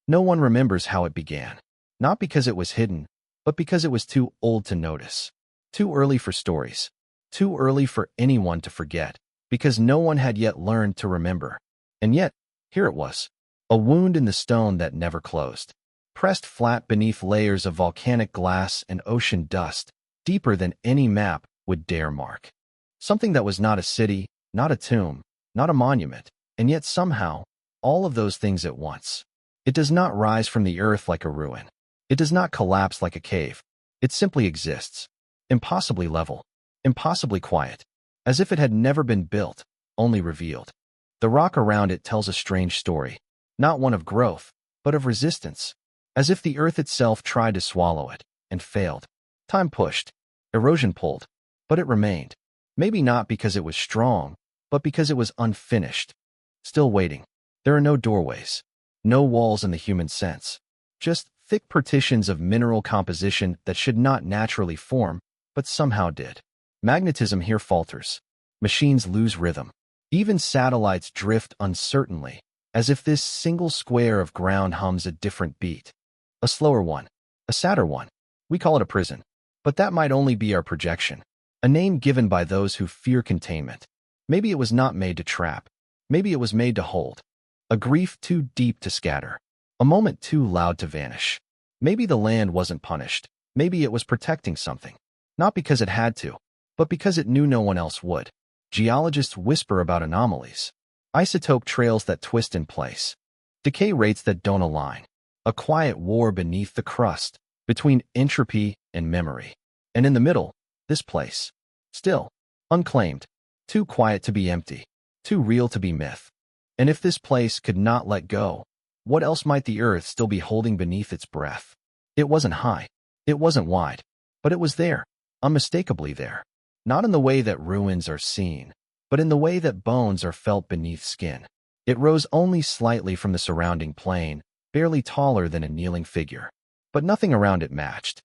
No one remembers how it began. Not because it was hidden, but because it was too old to notice. Too early for stories. Too early for anyone to forget, because no one had yet learned to remember. And yet, here it was. A wound in the stone that never closed. Pressed flat beneath layers of volcanic glass and ocean dust, deeper than any map would dare mark. Something that was not a city, not a tomb, not a monument, and yet somehow, all of those things at once. It does not rise from the earth like a ruin. It does not collapse like a cave. It simply exists. Impossibly level. Impossibly quiet. As if it had never been built, only revealed. The rock around it tells a strange story. Not one of growth, but of resistance. As if the earth itself tried to swallow it, and failed. Time pushed. Erosion pulled. But it remained. Maybe not because it was strong, but because it was unfinished. Still waiting. There are no doorways. No walls in the human sense. Just thick partitions of mineral composition that should not naturally form, but somehow did. Magnetism here falters. Machines lose rhythm. Even satellites drift uncertainly, as if this single square of ground hums a different beat. A slower one. A sadder one. We call it a prison. But that might only be our projection. A name given by those who fear containment. Maybe it was not made to trap. Maybe it was made to hold. A grief too deep to scatter. A moment too loud to vanish. Maybe the land wasn't punished. Maybe it was protecting something. Not because it had to, but because it knew no one else would. Geologists whisper about anomalies. Isotope trails that twist in place. Decay rates that don't align. A quiet war beneath the crust, between entropy and memory. And in the middle, this place. Still, unclaimed. Too quiet to be empty. Too real to be myth. And if this place could not let go, what else might the earth still be holding beneath its breath? It wasn't high. It wasn't wide. But it was there. Unmistakably there. Not in the way that ruins are seen, but in the way that bones are felt beneath skin. It rose only slightly from the surrounding plain, barely taller than a kneeling figure. But nothing around it matched.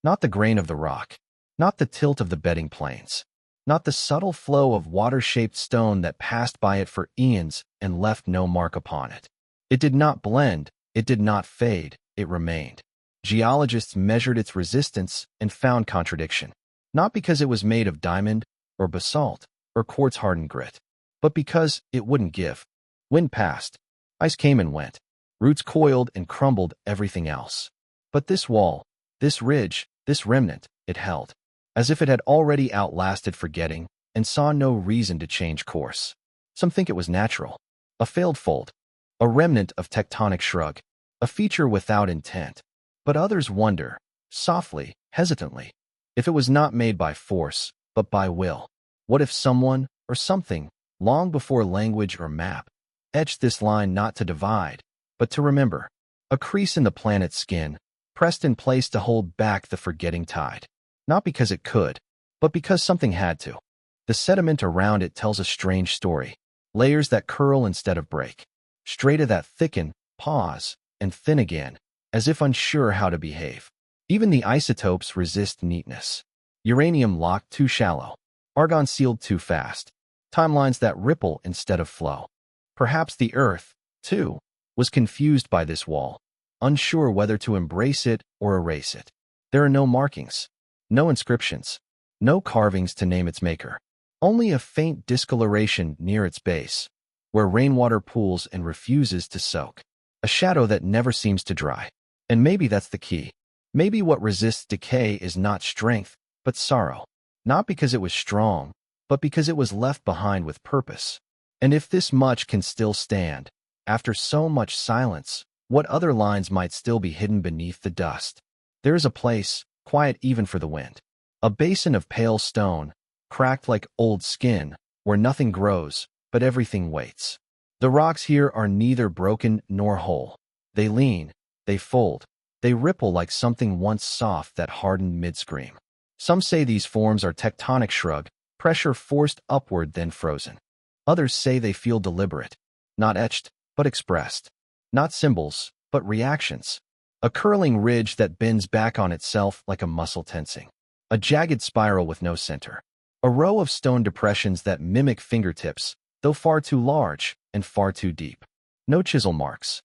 Not the grain of the rock. Not the tilt of the bedding plains. Not the subtle flow of water-shaped stone that passed by it for eons and left no mark upon it. It did not blend, it did not fade, it remained. Geologists measured its resistance and found contradiction. Not because it was made of diamond, or basalt, or quartz-hardened grit, but because it wouldn't give. Wind passed. Ice came and went. Roots coiled and crumbled everything else. But this wall, this ridge, this remnant, it held. As if it had already outlasted forgetting and saw no reason to change course. Some think it was natural. A failed fold. A remnant of tectonic shrug. A feature without intent. But others wonder, softly, hesitantly, if it was not made by force, but by will. What if someone, or something, long before language or map, etched this line not to divide, but to remember? A crease in the planet's skin, pressed in place to hold back the forgetting tide. Not because it could, but because something had to. The sediment around it tells a strange story. Layers that curl instead of break. Strata that thicken, pause, and thin again, as if unsure how to behave. Even the isotopes resist neatness. Uranium locked too shallow. Argon sealed too fast. Timelines that ripple instead of flow. Perhaps the Earth, too, was confused by this wall, unsure whether to embrace it or erase it. There are no markings. No inscriptions. No carvings to name its maker. Only a faint discoloration near its base, where rainwater pools and refuses to soak. A shadow that never seems to dry. And maybe that's the key. Maybe what resists decay is not strength, but sorrow. Not because it was strong, but because it was left behind with purpose. And if this much can still stand, after so much silence, what other lines might still be hidden beneath the dust? There is a place, quiet even for the wind. A basin of pale stone, cracked like old skin, where nothing grows, but everything waits. The rocks here are neither broken nor whole. They lean, they fold, they ripple like something once soft that hardened mid-scream. Some say these forms are tectonic shrug, pressure forced upward then frozen. Others say they feel deliberate, not etched, but expressed. Not symbols, but reactions. A curling ridge that bends back on itself like a muscle tensing. A jagged spiral with no center. A row of stone depressions that mimic fingertips, though far too large and far too deep. No chisel marks.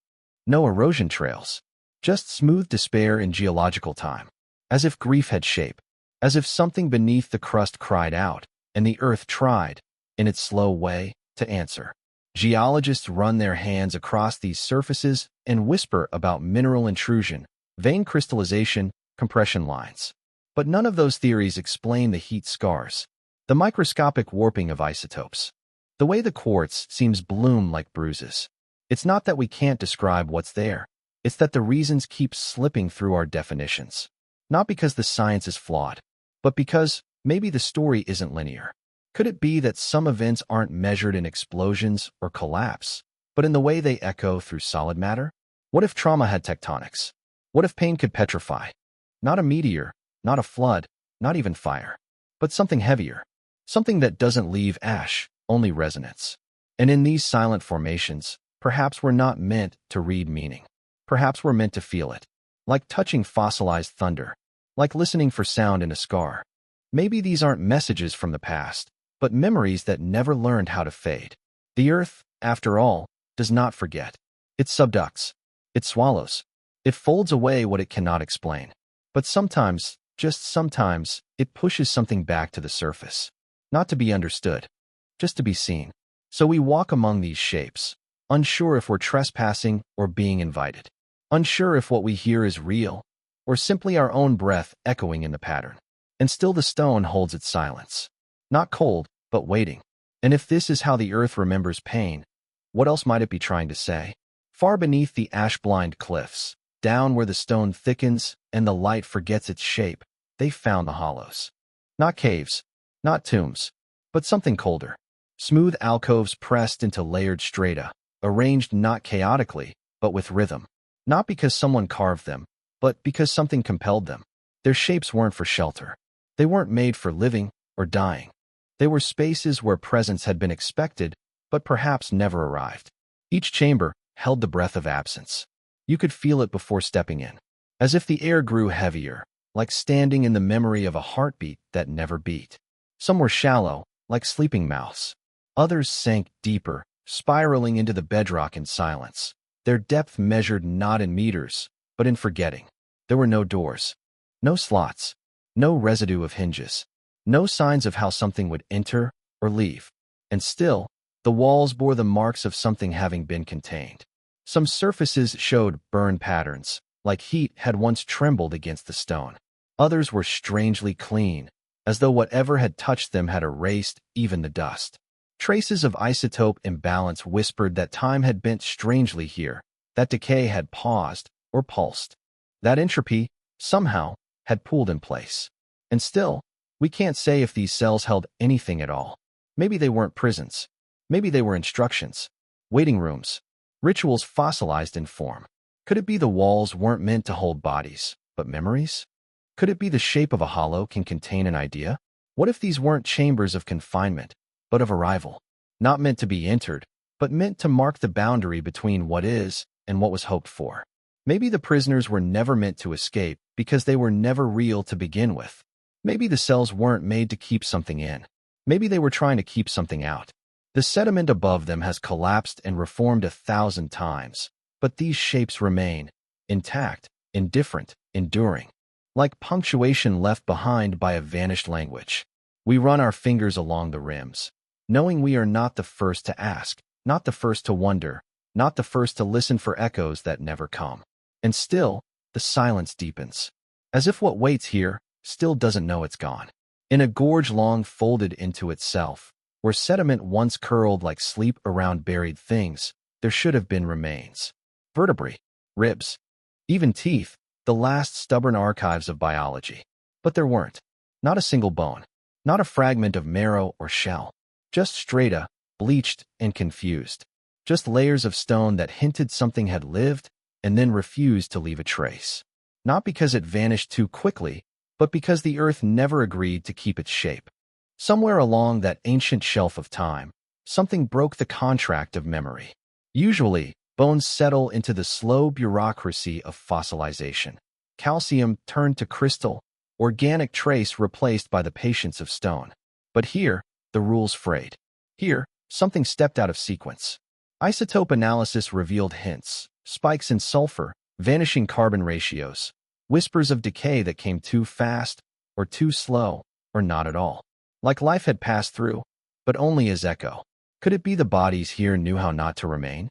No erosion trails. Just smooth despair in geological time. As if grief had shape. As if something beneath the crust cried out, and the earth tried, in its slow way, to answer. Geologists run their hands across these surfaces and whisper about mineral intrusion, vein crystallization, compression lines. But none of those theories explain the heat scars, the microscopic warping of isotopes, the way the quartz seems bloom like bruises. It's not that we can't describe what's there. It's that the reasons keep slipping through our definitions. Not because the science is flawed, but because maybe the story isn't linear. Could it be that some events aren't measured in explosions or collapse, but in the way they echo through solid matter? What if trauma had tectonics? What if pain could petrify? Not a meteor, not a flood, not even fire, but something heavier. Something that doesn't leave ash, only resonance. And in these silent formations, perhaps we're not meant to read meaning. Perhaps we're meant to feel it. Like touching fossilized thunder. Like listening for sound in a scar. Maybe these aren't messages from the past, but memories that never learned how to fade. The earth, after all, does not forget. It subducts. It swallows. It folds away what it cannot explain. But sometimes, just sometimes, it pushes something back to the surface. Not to be understood, just to be seen. So we walk among these shapes, unsure if we're trespassing or being invited. Unsure if what we hear is real, or simply our own breath echoing in the pattern. And still the stone holds its silence. Not cold, but waiting. And if this is how the earth remembers pain, what else might it be trying to say? Far beneath the ash-blind cliffs, down where the stone thickens and the light forgets its shape, they found the hollows. Not caves, not tombs, but something colder. Smooth alcoves pressed into layered strata, arranged not chaotically, but with rhythm. Not because someone carved them, but because something compelled them. Their shapes weren't for shelter. They weren't made for living or dying. They were spaces where presence had been expected, but perhaps never arrived. Each chamber held the breath of absence. You could feel it before stepping in, as if the air grew heavier, like standing in the memory of a heartbeat that never beat. Some were shallow, like sleeping mouths. Others sank deeper, spiraling into the bedrock in silence. Their depth measured not in meters, but in forgetting. There were no doors, no slots, no residue of hinges, no signs of how something would enter or leave. And still, the walls bore the marks of something having been contained. Some surfaces showed burn patterns, like heat had once trembled against the stone. Others were strangely clean, as though whatever had touched them had erased even the dust. Traces of isotope imbalance whispered that time had bent strangely here, that decay had paused or pulsed. That entropy, somehow, had pooled in place. And still, we can't say if these cells held anything at all. Maybe they weren't prisons. Maybe they were instructions, waiting rooms, rituals fossilized in form. Could it be the walls weren't meant to hold bodies, but memories? Could it be the shape of a hollow can contain an idea? What if these weren't chambers of confinement, but of arrival? Not meant to be entered, but meant to mark the boundary between what is and what was hoped for. Maybe the prisoners were never meant to escape because they were never real to begin with. Maybe the cells weren't made to keep something in. Maybe they were trying to keep something out. The sediment above them has collapsed and reformed 1,000 times, but these shapes remain, intact, indifferent, enduring. Like punctuation left behind by a vanished language. We run our fingers along the rims, knowing we are not the first to ask, not the first to wonder, not the first to listen for echoes that never come. And still, the silence deepens, as if what waits here still doesn't know it's gone. In a gorge long folded into itself, where sediment once curled like sleep around buried things, there should have been remains. Vertebrae, ribs, even teeth, the last stubborn archives of biology. But there weren't. Not a single bone. Not a fragment of marrow or shell. Just strata, bleached and confused. Just layers of stone that hinted something had lived and then refused to leave a trace. Not because it vanished too quickly, but because the earth never agreed to keep its shape. Somewhere along that ancient shelf of time, something broke the contract of memory. Usually, bones settle into the slow bureaucracy of fossilization. Calcium turned to crystal, organic trace replaced by the patience of stone. But here, the rules frayed. Here, something stepped out of sequence. Isotope analysis revealed hints, spikes in sulfur, vanishing carbon ratios, whispers of decay that came too fast, or too slow, or not at all. Like life had passed through, but only as echo. Could it be the bodies here knew how not to remain?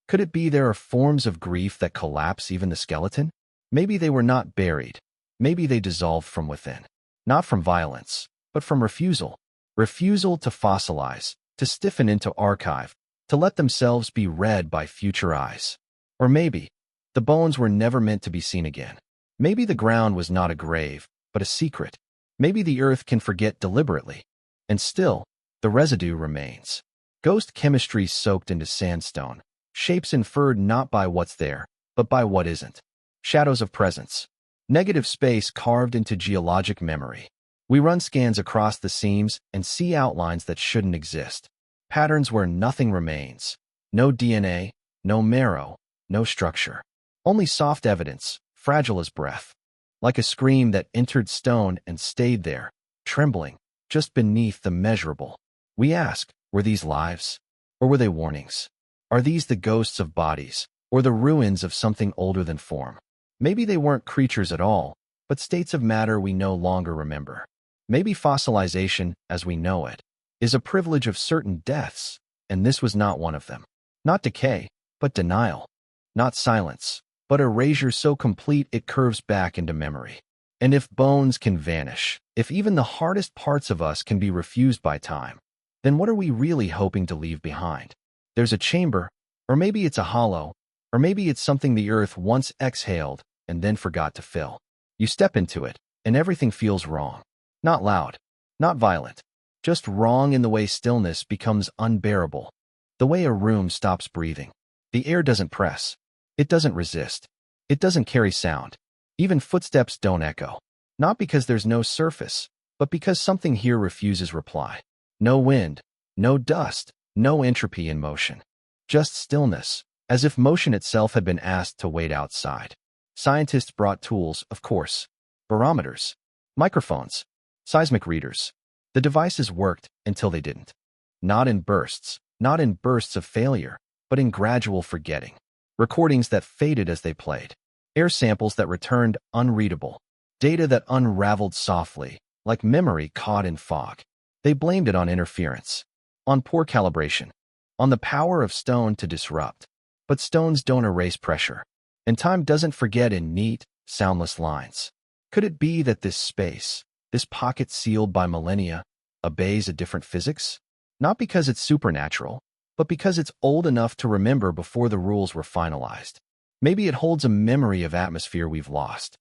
Could it be there are forms of grief that collapse even the skeleton? Maybe they were not buried. Maybe they dissolved from within. Not from violence, but from refusal. Refusal to fossilize, to stiffen into archive, to let themselves be read by future eyes. Or maybe the bones were never meant to be seen again. Maybe the ground was not a grave, but a secret. Maybe the earth can forget deliberately, and still, the residue remains. Ghost chemistry soaked into sandstone, shapes inferred not by what's there, but by what isn't. Shadows of presence. Negative space carved into geologic memory. We run scans across the seams and see outlines that shouldn't exist. Patterns where nothing remains. No DNA, no marrow, no structure. Only soft evidence, fragile as breath. Like a scream that entered stone and stayed there, trembling, just beneath the measurable. We ask, were these lives? Or were they warnings? Are these the ghosts of bodies, or the ruins of something older than form? Maybe they weren't creatures at all, but states of matter we no longer remember. Maybe fossilization, as we know it, is a privilege of certain deaths, and this was not one of them. Not decay, but denial. Not silence, but erasure so complete it curves back into memory. And if bones can vanish, if even the hardest parts of us can be refused by time, then what are we really hoping to leave behind? There's a chamber, or maybe it's a hollow, or maybe it's something the earth once exhaled and then forgot to fill. You step into it, and everything feels wrong. Not loud, not violent, just wrong in the way stillness becomes unbearable, the way a room stops breathing. The air doesn't press. It doesn't resist. It doesn't carry sound. Even footsteps don't echo. Not because there's no surface, but because something here refuses reply. No wind, no dust, no entropy in motion. Just stillness, as if motion itself had been asked to wait outside. Scientists brought tools, of course. Barometers, microphones, seismic readers. The devices worked until they didn't. Not in bursts of failure, but in gradual forgetting. Recordings that faded as they played. Air samples that returned unreadable. Data that unraveled softly, like memory caught in fog. They blamed it on interference, on poor calibration, on the power of stone to disrupt. But stones don't erase pressure, and time doesn't forget in neat, soundless lines. Could it be that this space, this pocket sealed by millennia, obeys a different physics? Not because it's supernatural, but because it's old enough to remember before the rules were finalized. Maybe it holds a memory of atmosphere we've lost.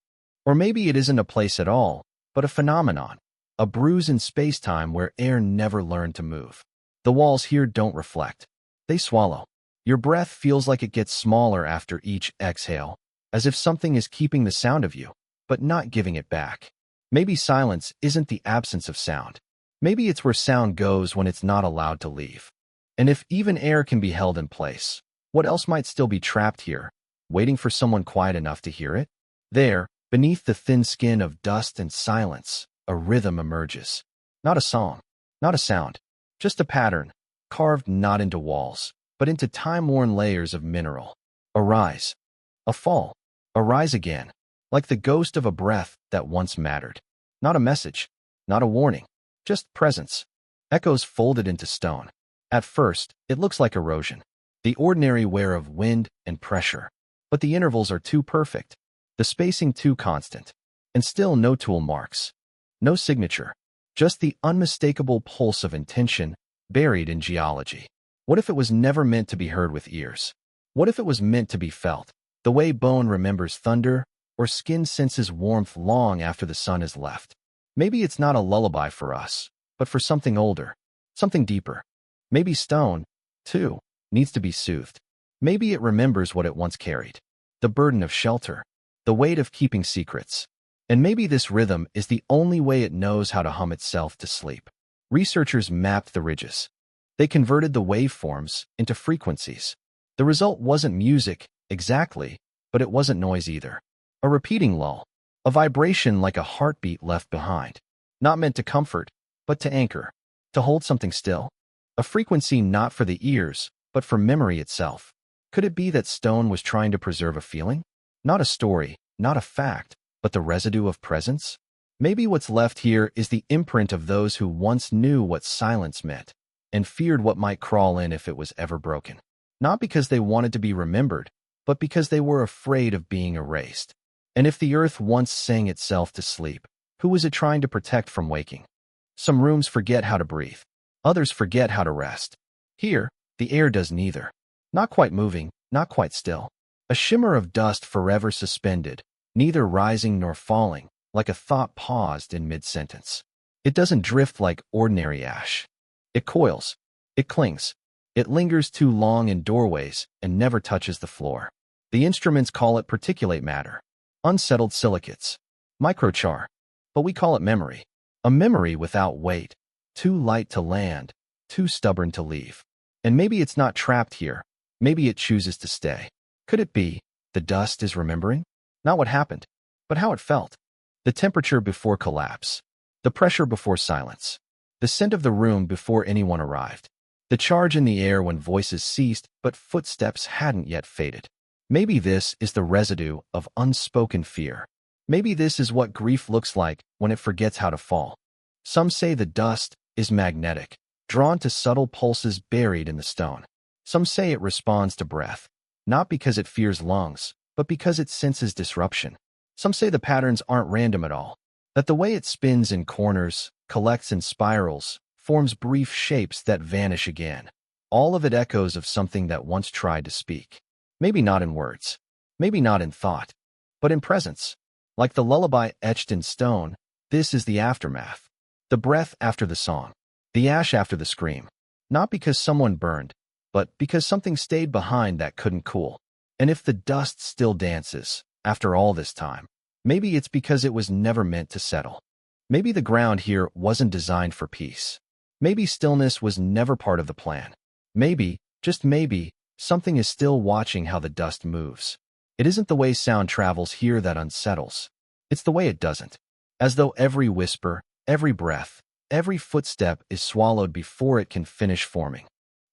Or maybe it isn't a place at all, but a phenomenon, a bruise in space-time where air never learned to move. The walls here don't reflect. They swallow. Your breath feels like it gets smaller after each exhale, as if something is keeping the sound of you, but not giving it back. Maybe silence isn't the absence of sound. Maybe it's where sound goes when it's not allowed to leave. And if even air can be held in place, what else might still be trapped here, waiting for someone quiet enough to hear it? There, beneath the thin skin of dust and silence, a rhythm emerges. Not a song, not a sound, just a pattern, carved not into walls, but into time-worn layers of mineral. A rise, a fall, a rise again, like the ghost of a breath that once mattered. Not a message, not a warning, just presence. Echoes folded into stone. At first, it looks like erosion, the ordinary wear of wind and pressure. But the intervals are too perfect, the spacing too constant, and still no tool marks, no signature, just the unmistakable pulse of intention buried in geology. What if it was never meant to be heard with ears? What if it was meant to be felt, the way bone remembers thunder or skin senses warmth long after the sun has left? Maybe it's not a lullaby for us, but for something older, something deeper. Maybe stone, too, needs to be soothed. Maybe it remembers what it once carried, the burden of shelter, the weight of keeping secrets. And maybe this rhythm is the only way it knows how to hum itself to sleep. Researchers mapped the ridges. They converted the waveforms into frequencies. The result wasn't music, exactly, but it wasn't noise either. A repeating lull, a vibration like a heartbeat left behind, not meant to comfort, but to anchor, to hold something still. A frequency not for the ears, but for memory itself. Could it be that stone was trying to preserve a feeling? Not a story, not a fact, but the residue of presence? Maybe what's left here is the imprint of those who once knew what silence meant and feared what might crawl in if it was ever broken. Not because they wanted to be remembered, but because they were afraid of being erased. And if the earth once sang itself to sleep, who was it trying to protect from waking? Some rooms forget how to breathe. Others forget how to rest. Here, the air does neither. Not quite moving, not quite still. A shimmer of dust forever suspended, neither rising nor falling, like a thought paused in mid-sentence. It doesn't drift like ordinary ash. It coils. It clings. It lingers too long in doorways and never touches the floor. The instruments call it particulate matter, unsettled silicates, microchar, but we call it memory. A memory without weight, too light to land, too stubborn to leave. And maybe it's not trapped here. Maybe it chooses to stay. Could it be the dust is remembering? Not what happened, but how it felt. The temperature before collapse, the pressure before silence, the scent of the room before anyone arrived, the charge in the air when voices ceased but footsteps hadn't yet faded. Maybe this is the residue of unspoken fear. Maybe this is what grief looks like when it forgets how to fall. Some say the dust is magnetic, drawn to subtle pulses buried in the stone. Some say it responds to breath, not because it fears lungs, but because it senses disruption. Some say the patterns aren't random at all, that the way it spins in corners, collects in spirals, forms brief shapes that vanish again. All of it echoes of something that once tried to speak. Maybe not in words, maybe not in thought, but in presence. Like the lullaby etched in stone, this is the aftermath. The breath after the song, the ash after the scream. Not because someone burned, but because something stayed behind that couldn't cool. And if the dust still dances, after all this time, maybe it's because it was never meant to settle. Maybe the ground here wasn't designed for peace. Maybe stillness was never part of the plan. Maybe, just maybe, something is still watching how the dust moves. It isn't the way sound travels here that unsettles. It's the way it doesn't. As though every whisper, every breath, every footstep is swallowed before it can finish forming.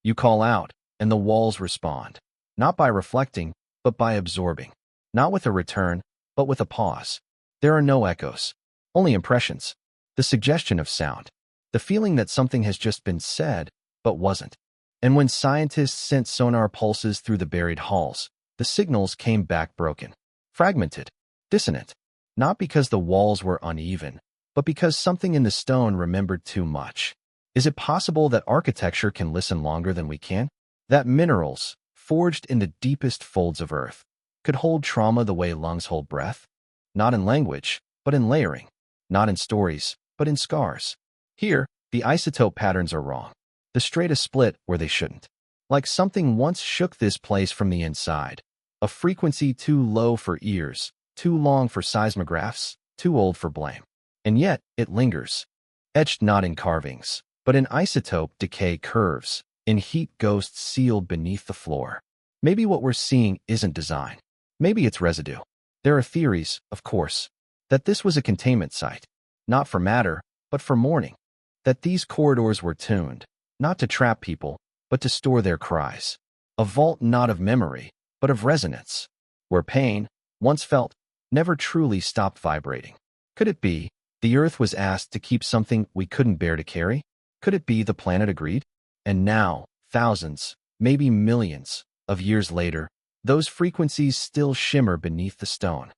You call out, and the walls respond. Not by reflecting, but by absorbing. Not with a return, but with a pause. There are no echoes, only impressions. The suggestion of sound. The feeling that something has just been said, but wasn't. And when scientists sent sonar pulses through the buried halls, the signals came back broken, fragmented, dissonant. Not because the walls were uneven, but because something in the stone remembered too much. Is it possible that architecture can listen longer than we can? That minerals, forged in the deepest folds of earth, could hold trauma the way lungs hold breath? Not in language, but in layering. Not in stories, but in scars. Here, the isotope patterns are wrong. The strata split where they shouldn't. Like something once shook this place from the inside. A frequency too low for ears, too long for seismographs, too old for blame. And yet, it lingers. Etched not in carvings, but in isotope decay curves, in heat ghosts sealed beneath the floor. Maybe what we're seeing isn't design. Maybe it's residue. There are theories, of course, that this was a containment site, not for matter, but for mourning. That these corridors were tuned, not to trap people, but to store their cries. A vault not of memory, but of resonance, where pain, once felt, never truly stopped vibrating. Could it be the Earth was asked to keep something we couldn't bear to carry? Could it be the planet agreed? And now, thousands, maybe millions, of years later, those frequencies still shimmer beneath the stone.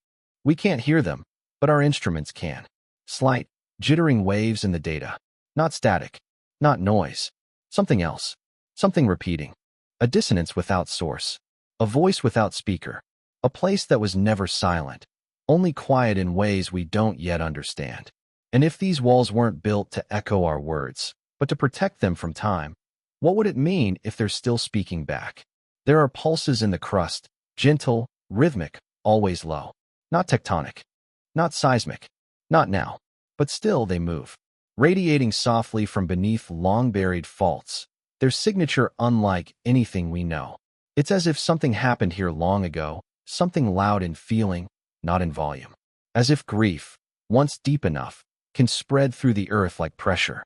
We can't hear them, but our instruments can. Slight, jittering waves in the data. Not static, not noise. Something else. Something repeating. A dissonance without source. A voice without speaker. A place that was never silent, only quiet in ways we don't yet understand. And if these walls weren't built to echo our words, but to protect them from time, what would it mean if they're still speaking back? There are pulses in the crust, gentle, rhythmic, always low. Not tectonic. Not seismic. Not now. But still they move. Radiating softly from beneath long-buried faults. Their signature unlike anything we know. It's as if something happened here long ago, something loud in feeling, not in volume. As if grief, once deep enough, can spread through the earth like pressure.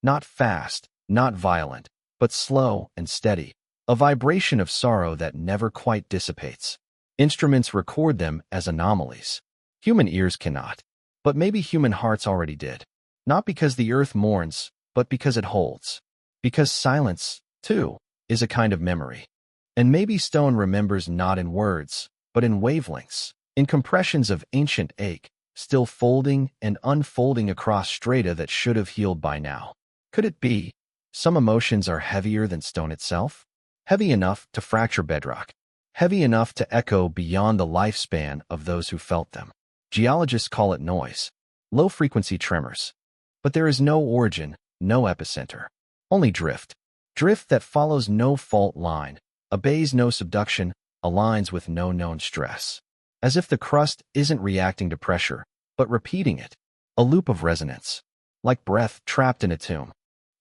Not fast, not violent, but slow and steady. a vibration of sorrow that never quite dissipates. Instruments record them as anomalies. Human ears cannot. But maybe human hearts already did. Not because the earth mourns, but because it holds. Because silence, too, is a kind of memory. And maybe stone remembers not in words, but in wavelengths, in compressions of ancient ache, still folding and unfolding across strata that should have healed by now. Could it be? Some emotions are heavier than stone itself? Heavy enough to fracture bedrock. Heavy enough to echo beyond the lifespan of those who felt them. Geologists call it noise. Low-frequency tremors. But there is no origin, no epicenter. Only drift. Drift that follows no fault line, obeys no subduction, aligns with no known stress. As if the crust isn't reacting to pressure, but repeating it. A loop of resonance. Like breath trapped in a tomb.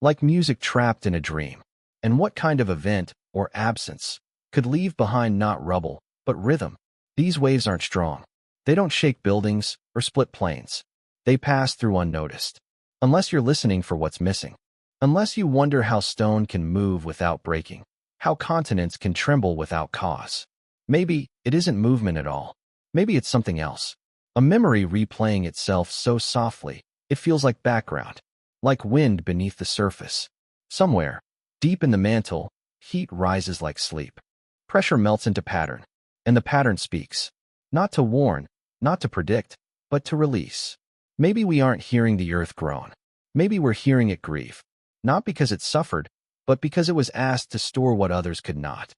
Like music trapped in a dream. And what kind of event, or absence, could leave behind not rubble, but rhythm? These waves aren't strong. They don't shake buildings or split planes. They pass through unnoticed. Unless you're listening for what's missing. Unless you wonder how stone can move without breaking. How continents can tremble without cause. Maybe it isn't movement at all. Maybe it's something else. A memory replaying itself so softly, it feels like background. Like wind beneath the surface. Somewhere, deep in the mantle, heat rises like sleep. Pressure melts into pattern. And the pattern speaks. Not to warn, not to predict, but to release. Maybe we aren't hearing the earth groan. Maybe we're hearing it grieve. Not because it suffered, but because it was asked to store what others could not.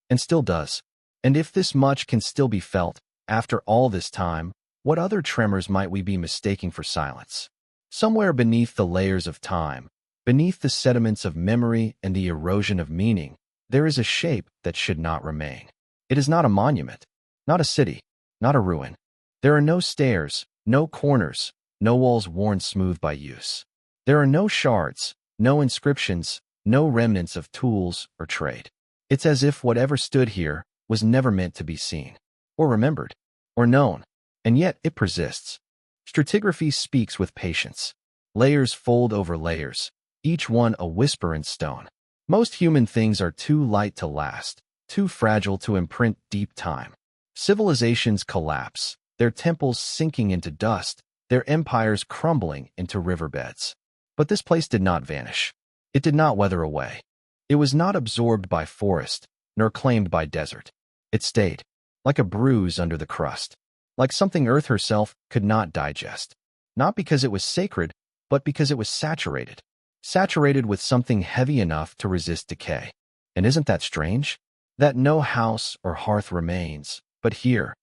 And still does. And if this much can still be felt, after all this time, what other tremors might we be mistaking for silence? Somewhere beneath the layers of time, beneath the sediments of memory and the erosion of meaning, there is a shape that should not remain. It is not a monument, not a city, not a ruin. There are no stairs, no corners, no walls worn smooth by use. There are no shards, no inscriptions, no remnants of tools or trade. It's as if whatever stood here was never meant to be seen, or remembered, or known, and yet it persists. Stratigraphy speaks with patience. Layers fold over layers, each one a whisper in stone. Most human things are too light to last, too fragile to imprint deep time. Civilizations collapse, their temples sinking into dust, their empires crumbling into riverbeds. But this place did not vanish. It did not weather away. It was not absorbed by forest, nor claimed by desert. It stayed, like a bruise under the crust, like something Earth herself could not digest. Not because it was sacred, but because it was saturated. Saturated with something heavy enough to resist decay. And isn't that strange? That no house or hearth remains, but here,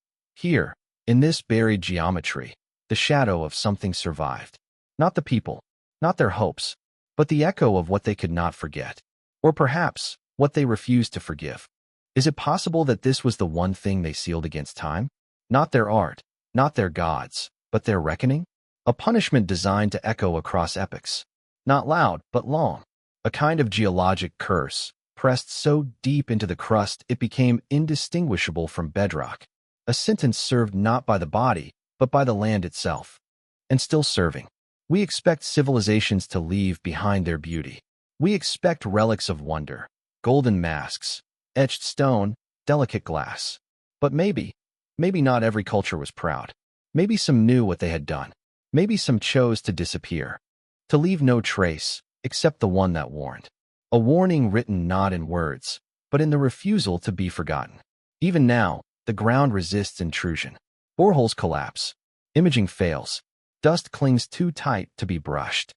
in this buried geometry, the shadow of something survived. Not the people, not their hopes, but the echo of what they could not forget. Or perhaps, what they refused to forgive. Is it possible that this was the one thing they sealed against time? Not their art, not their gods, but their reckoning? A punishment designed to echo across epochs. Not loud, but long. A kind of geologic curse, pressed so deep into the crust it became indistinguishable from bedrock. A sentence served not by the body, but by the land itself. And still serving. We expect civilizations to leave behind their beauty. We expect relics of wonder, golden masks, etched stone, delicate glass. But maybe not every culture was proud. Maybe some knew what they had done. Maybe some chose to disappear. To leave no trace, except the one that warned. A warning written not in words, but in the refusal to be forgotten. Even now, the ground resists intrusion. Boreholes collapse. Imaging fails. Dust clings too tight to be brushed.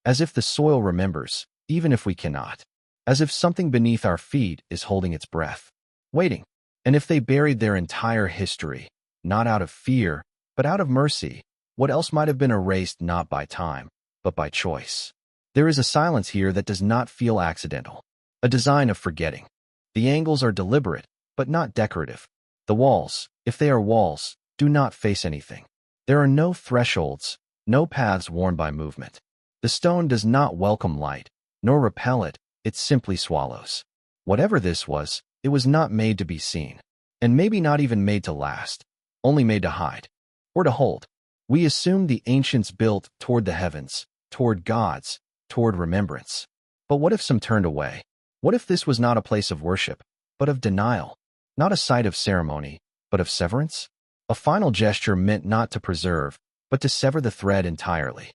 As if the soil remembers, even if we cannot. As if something beneath our feet is holding its breath. Waiting. And if they buried their entire history, not out of fear, but out of mercy, what else might have been erased not by time, but by choice? There is a silence here that does not feel accidental. A design of forgetting. The angles are deliberate, but not decorative. The walls, if they are walls, do not face anything. There are no thresholds, no paths worn by movement. The stone does not welcome light, nor repel it, it simply swallows. Whatever this was, it was not made to be seen, and maybe not even made to last, only made to hide, or to hold. We assume the ancients built toward the heavens, toward gods, toward remembrance. But what if some turned away? What if this was not a place of worship, but of denial? Not a site of ceremony, but of severance? A final gesture meant not to preserve, but to sever the thread entirely.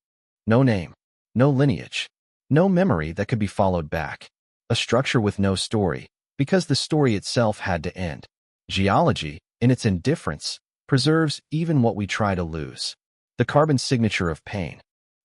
No name, no lineage, no memory that could be followed back. A structure with no story, because the story itself had to end. Geology, in its indifference, preserves even what we try to lose. The carbon signature of pain.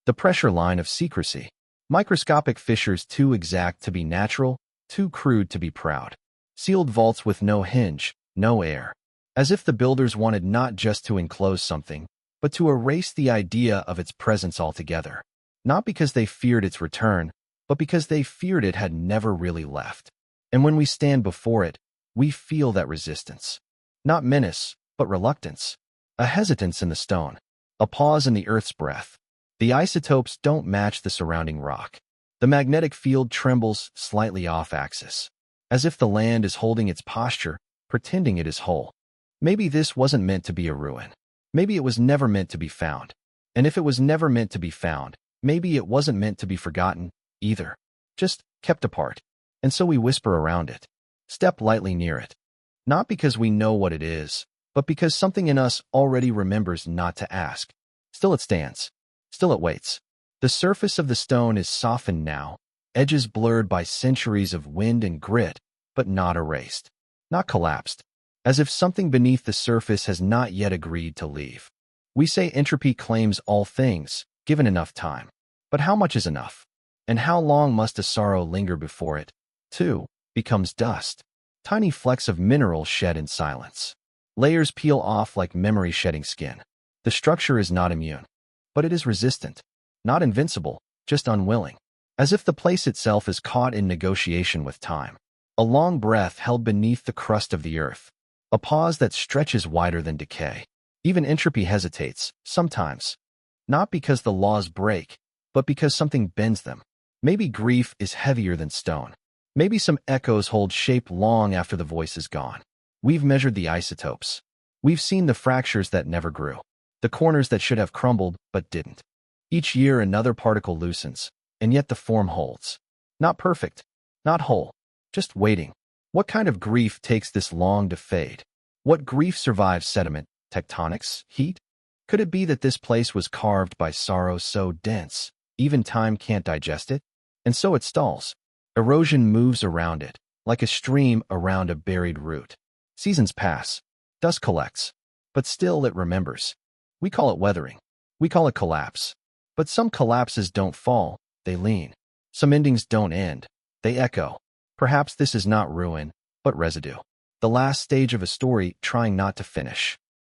The pressure line of secrecy. Microscopic fissures too exact to be natural, too crude to be proud. Sealed vaults with no hinge, no air. As if the builders wanted not just to enclose something, but to erase the idea of its presence altogether. Not because they feared its return, but because they feared it had never really left. And when we stand before it, we feel that resistance. Not menace, but reluctance. A hesitance in the stone. A pause in the earth's breath. The isotopes don't match the surrounding rock. The magnetic field trembles slightly off axis, as if the land is holding its posture, pretending it is whole. Maybe this wasn't meant to be a ruin. Maybe it was never meant to be found. And if it was never meant to be found, maybe it wasn't meant to be forgotten, either. Just kept apart. And so we whisper around it. Step lightly near it. Not because we know what it is, but because something in us already remembers not to ask. Still it stands. Still it waits. The surface of the stone is softened now, edges blurred by centuries of wind and grit, but not erased. Not collapsed. As if something beneath the surface has not yet agreed to leave. We say entropy claims all things, given enough time. But how much is enough? And how long must a sorrow linger before it, too, becomes dust? Tiny flecks of mineral shed in silence. Layers peel off like memory shedding skin. The structure is not immune, but it is resistant. Not invincible, just unwilling. As if the place itself is caught in negotiation with time. A long breath held beneath the crust of the earth. A pause that stretches wider than decay. Even entropy hesitates, sometimes. Not because the laws break, but because something bends them. Maybe grief is heavier than stone. Maybe some echoes hold shape long after the voice is gone. We've measured the isotopes. We've seen the fractures that never grew. The corners that should have crumbled, but didn't. Each year another particle loosens, and yet the form holds. Not perfect, not whole, just waiting. What kind of grief takes this long to fade? What grief survives sediment, tectonics, heat? Could it be that this place was carved by sorrow so dense, even time can't digest it? And so it stalls. Erosion moves around it, like a stream around a buried root. Seasons pass, dust collects, but still it remembers. We call it weathering. We call it collapse. But some collapses don't fall, they lean. Some endings don't end, they echo. Perhaps this is not ruin, but residue. The last stage of a story trying not to finish.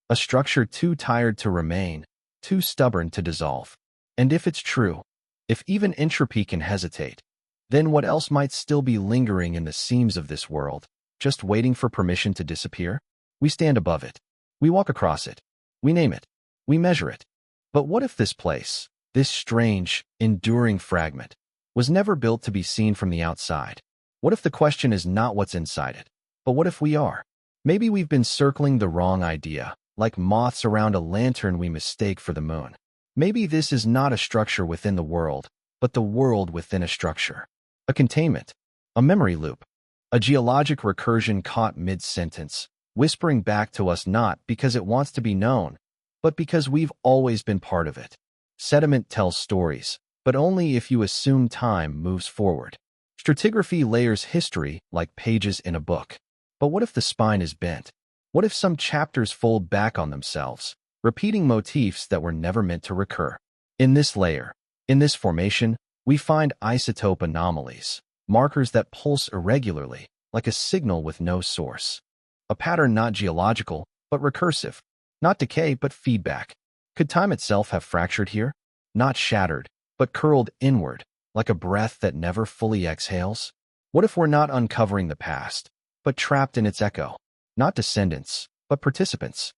A structure too tired to remain, too stubborn to dissolve. And if it's true, if even entropy can hesitate, then what else might still be lingering in the seams of this world, just waiting for permission to disappear? We stand above it. We walk across it. We name it. We measure it. But what if this place, this strange, enduring fragment, was never built to be seen from the outside? What if the question is not what's inside it, but what if we are? Maybe we've been circling the wrong idea, like moths around a lantern we mistake for the moon. Maybe this is not a structure within the world, but the world within a structure. A containment, a memory loop, a geologic recursion caught mid-sentence, whispering back to us not because it wants to be known, but because we've always been part of it. Sediment tells stories, but only if you assume time moves forward. Stratigraphy layers history like pages in a book. But what if the spine is bent? What if some chapters fold back on themselves, repeating motifs that were never meant to recur? In this layer, in this formation, we find isotope anomalies, markers that pulse irregularly, like a signal with no source. A pattern not geological, but recursive. Not decay, but feedback. Could time itself have fractured here? Not shattered, but curled inward, like a breath that never fully exhales? What if we're not uncovering the past, but trapped in its echo? Not descendants, but participants.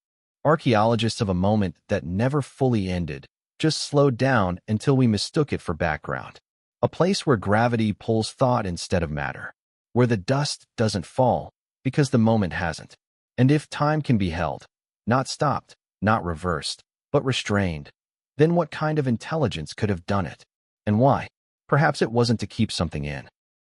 Archaeologists of a moment that never fully ended, just slowed down until we mistook it for background. A place where gravity pulls thought instead of matter. Where the dust doesn't fall, because the moment hasn't. And if time can be held, not stopped, not reversed, but restrained, then what kind of intelligence could have done it? And why? Perhaps it wasn't to keep something in.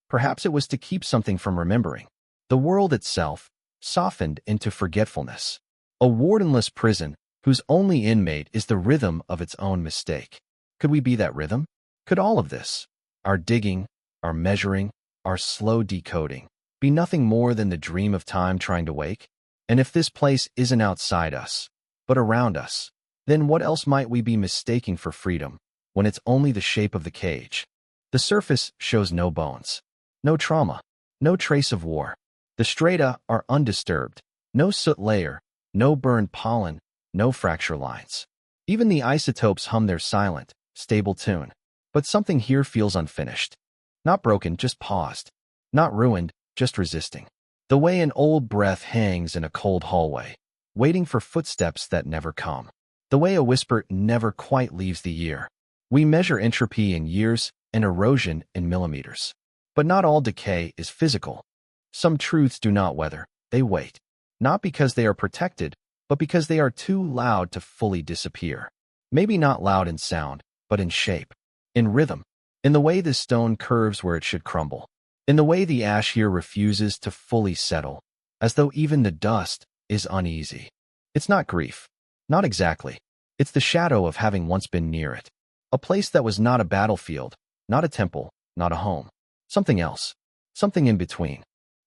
Perhaps it was to keep something from remembering. The world itself, softened into forgetfulness. A wardenless prison whose only inmate is the rhythm of its own mistake. Could we be that rhythm? Could all of this, our digging, our measuring, our slow decoding, be nothing more than the dream of time trying to wake? And if this place isn't outside us, but around us, then what else might we be mistaking for freedom when it's only the shape of the cage? The surface shows no bones, no trauma, no trace of war. The strata are undisturbed, no soot layer, no burned pollen, no fracture lines. Even the isotopes hum their silent, stable tune. But something here feels unfinished. Not broken, just paused. Not ruined, just resisting. The way an old breath hangs in a cold hallway, waiting for footsteps that never come. The way a whisper never quite leaves the ear. We measure entropy in years and erosion in millimeters. But not all decay is physical. Some truths do not weather, they wait. Not because they are protected, but because they are too loud to fully disappear. Maybe not loud in sound, but in shape, in rhythm, in the way this stone curves where it should crumble, in the way the ash here refuses to fully settle, as though even the dust is uneasy. It's not grief. Not exactly. It's the shadow of having once been near it. A place that was not a battlefield, not a temple, not a home. Something else. Something in between.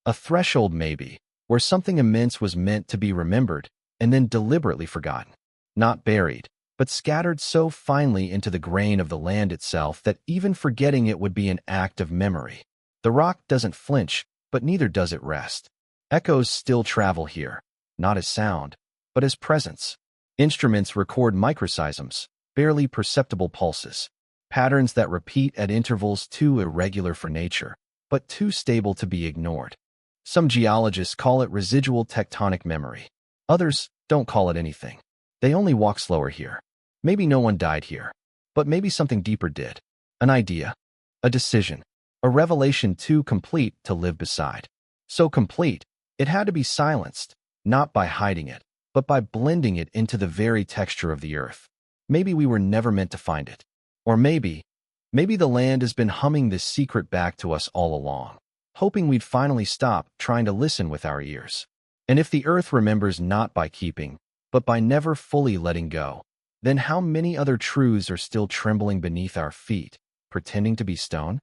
A threshold maybe, where something immense was meant to be remembered and then deliberately forgotten. Not buried, but scattered so finely into the grain of the land itself that even forgetting it would be an act of memory. The rock doesn't flinch, but neither does it rest. Echoes still travel here, not as sound, but as presence. Instruments record microseisms, barely perceptible pulses, patterns that repeat at intervals too irregular for nature, but too stable to be ignored. Some geologists call it residual tectonic memory. Others don't call it anything. They only walk slower here. Maybe no one died here, but maybe something deeper did. An idea, a decision, a revelation too complete to live beside. So complete, it had to be silenced, not by hiding it, but by blending it into the very texture of the earth. Maybe we were never meant to find it. Or maybe the land has been humming this secret back to us all along, hoping we'd finally stop trying to listen with our ears. And if the earth remembers not by keeping, but by never fully letting go, then how many other truths are still trembling beneath our feet, pretending to be stone?